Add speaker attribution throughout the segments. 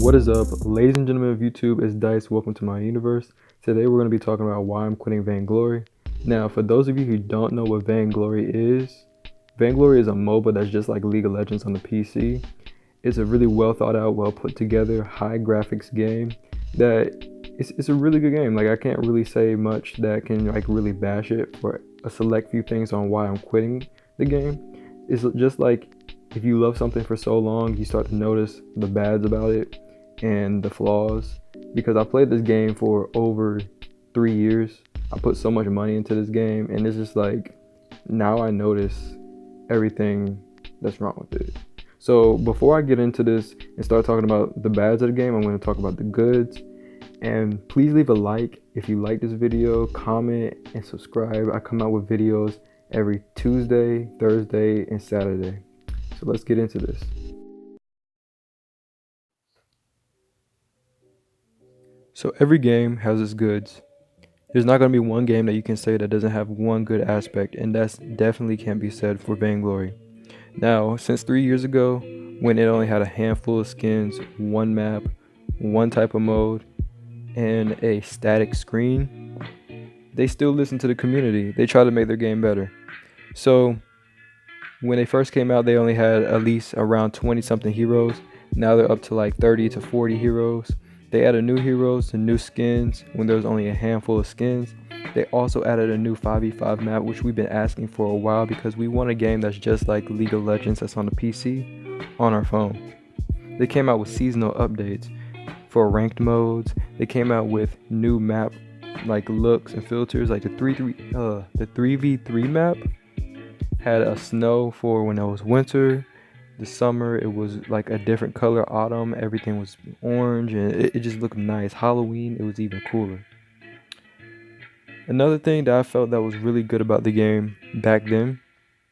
Speaker 1: What is up, ladies and gentlemen of YouTube? It's Dice. Welcome to my universe. Today we're going to be talking about why I'm quitting Vainglory. Now, for those of you who don't know what Vainglory is a MOBA that's just like League of Legends on the PC. It's a really well thought out, well put together, high graphics game that it's a really good game. Like, I can't really say much that can like really bash it for a select few things on why I'm quitting the game. It's just like, if you love something for so long, you start to notice the bads about it and the flaws. Because I played this game for over 3 years. I put so much money into this game, and it's just like, now I notice everything that's wrong with it. So before I get into this and start talking about the bads of the game, I'm going to talk about the goods. And please leave a like if you like this video, comment, and subscribe. I come out with videos every Tuesday, Thursday, and Saturday. So let's get into this. So every game has its goods. There's not going to be one game that you can say that doesn't have one good aspect, and that's definitely can't be said for Vainglory. Now, since 3 years ago, when it only had a handful of skins, one map, one type of mode, and a static screen, they still listen to the community. They try to make their game better. So when they first came out, they only had at least around 20 something heroes. Now they're up to like 30 to 40 heroes. They added new heroes and new skins when there was only a handful of skins. They also added a new 5v5 map, which we've been asking for a while because we want a game that's just like League of Legends that's on the PC on our phone. They came out with seasonal updates for ranked modes. They came out with new map like looks and filters, like the 3v3 map had a snow for when it was winter. The summer, it was like a different color. Autumn, everything was orange, and it just looked nice. Halloween, it was even cooler. Another thing that I felt that was really good about the game back then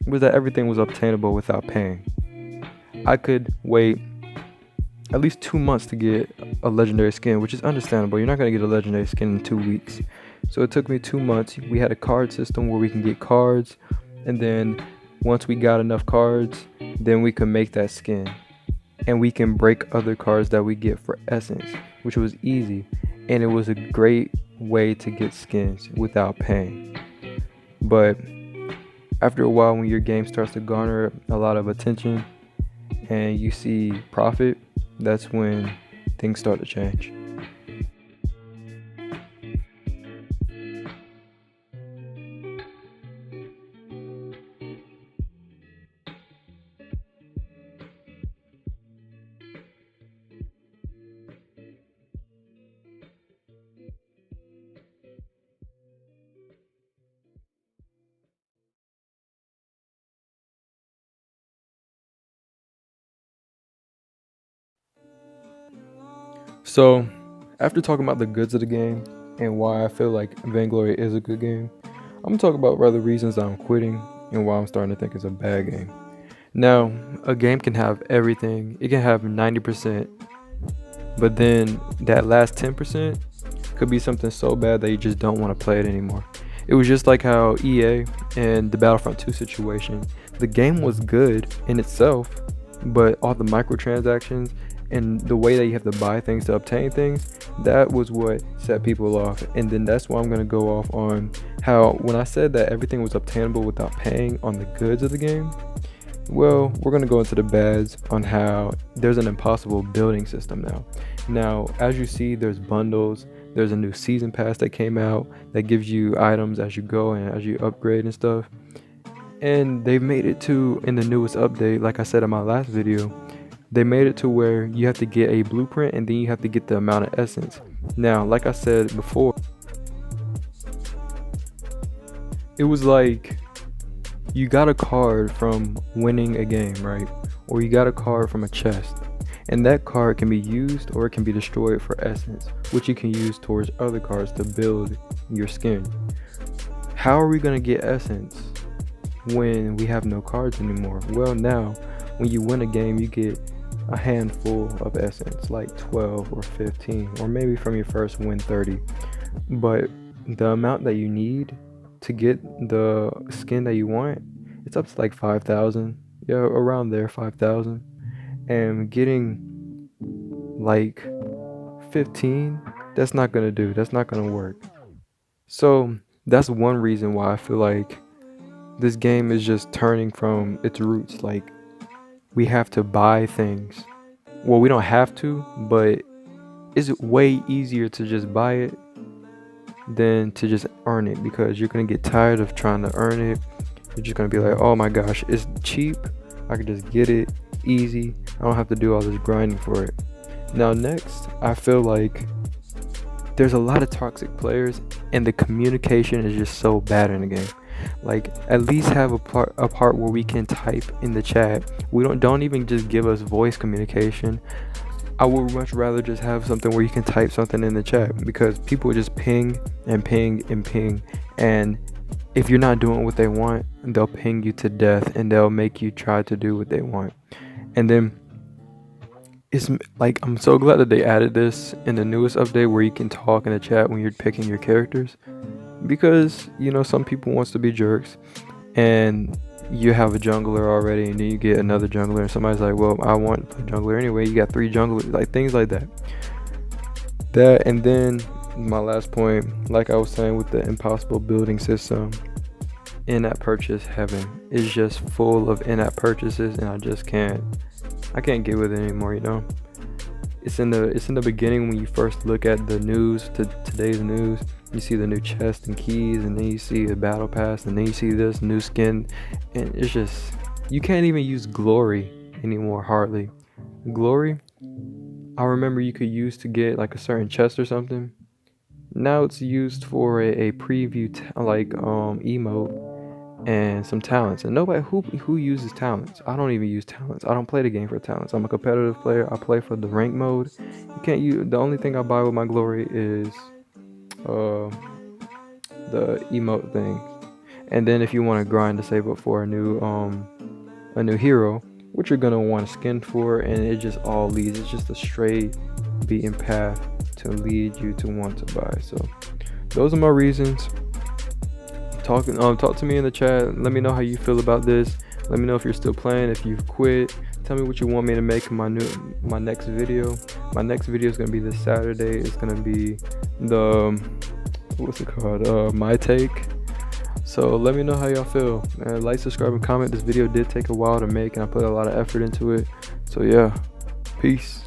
Speaker 1: was that everything was obtainable without paying. I could wait at least 2 months to get a legendary skin, which is understandable. You're not going to get a legendary skin in 2 weeks. So it took me 2 months. We had a card system where we can get cards, and then once we got enough cards, then we can make that skin. And we can break other cards that we get for essence, which was easy. And it was a great way to get skins without paying. But after a while, when your game starts to garner a lot of attention and you see profit, that's when things start to change. So, after talking about the goods of the game and why I feel like Vainglory is a good game, I'm gonna talk about other reasons I'm quitting and why I'm starting to think it's a bad game. Now, a game can have everything. It can have 90%, but then that last 10% could be something so bad that you just don't want to play it anymore. It was just like how EA and the Battlefront 2 situation, the game was good in itself, but all the microtransactions and the way that you have to buy things to obtain things, that was what set people off. And then that's why I'm going to go off on how, when I said that everything was obtainable without paying on the goods of the game, well, we're going to go into the bads on how there's an impossible building system now. Now, as you see, there's bundles. There's a new season pass that came out that gives you items as you go and as you upgrade and stuff. And they've made it to, in the newest update, like I said in my last video, they made it to where you have to get a blueprint and then you have to get the amount of essence. Now, like I said before, it was like you got a card from winning a game, right? Or you got a card from a chest. And that card can be used or it can be destroyed for essence, which you can use towards other cards to build your skin. How are we going to get essence when we have no cards anymore? Well, now, when you win a game, you get a handful of essence, like 12 or 15, or maybe from your first win 30. But the amount that you need to get the skin that you want, it's up to like 5,000. Yeah, around there, 5,000. And getting like 15, that's not gonna do. That's not gonna work. So that's one reason why I feel like this game is just turning from its roots. Like, we have to buy things. Well, we don't have to, but it's way easier to just buy it than to just earn it, because you're gonna get tired of trying to earn it. You're just gonna be like, oh my gosh, it's cheap. I can just get it easy. I don't have to do all this grinding for it. Now next, I feel like there's a lot of toxic players and the communication is just so bad in the game. Like, at least have a part where we can type in the chat. We don't even just give us voice communication. I would much rather just have something where you can type something in the chat, because people just ping and ping and ping, and if you're not doing what they want, they'll ping you to death and they'll make you try to do what they want. And then it's like, I'm so glad that they added this in the newest update where you can talk in the chat when you're picking your characters, because some people wants to be jerks, and you have a jungler already and then you get another jungler and somebody's like, well, I want to play jungler anyway, you got 3 junglers, like things like that. And then my last point, like I was saying, with the impossible building system, in-app purchase heaven is just full of in-app purchases, and I can't get with it anymore. It's in the beginning when you first look at the news, to today's news. You see the new chest and keys, and then you see a battle pass, and then you see this new skin, and it's just, you can't even use glory anymore, hardly. Glory, I remember you could use to get like a certain chest or something. Now it's used for a preview emote and some talents, and nobody who uses talents. I don't even use talents. I don't play the game for talents. I'm a competitive player. I play for the rank mode. You can't use, the only thing I buy with my glory is the emote thing. And then if you want to grind to save up for a new hero, which you're gonna want a skin for, and it just all leads, it's just a straight beaten path to lead you to want to buy. So those are my reasons. Talk to me in the chat. Let me know how you feel about this. Let me know if you're still playing, if you've quit. Tell me what you want me to make in my next video. My next video is gonna be this Saturday. It's gonna be the my take. So let me know how y'all feel. Like, subscribe, and comment. This video did take a while to make, and I put a lot of effort into it. So yeah, peace.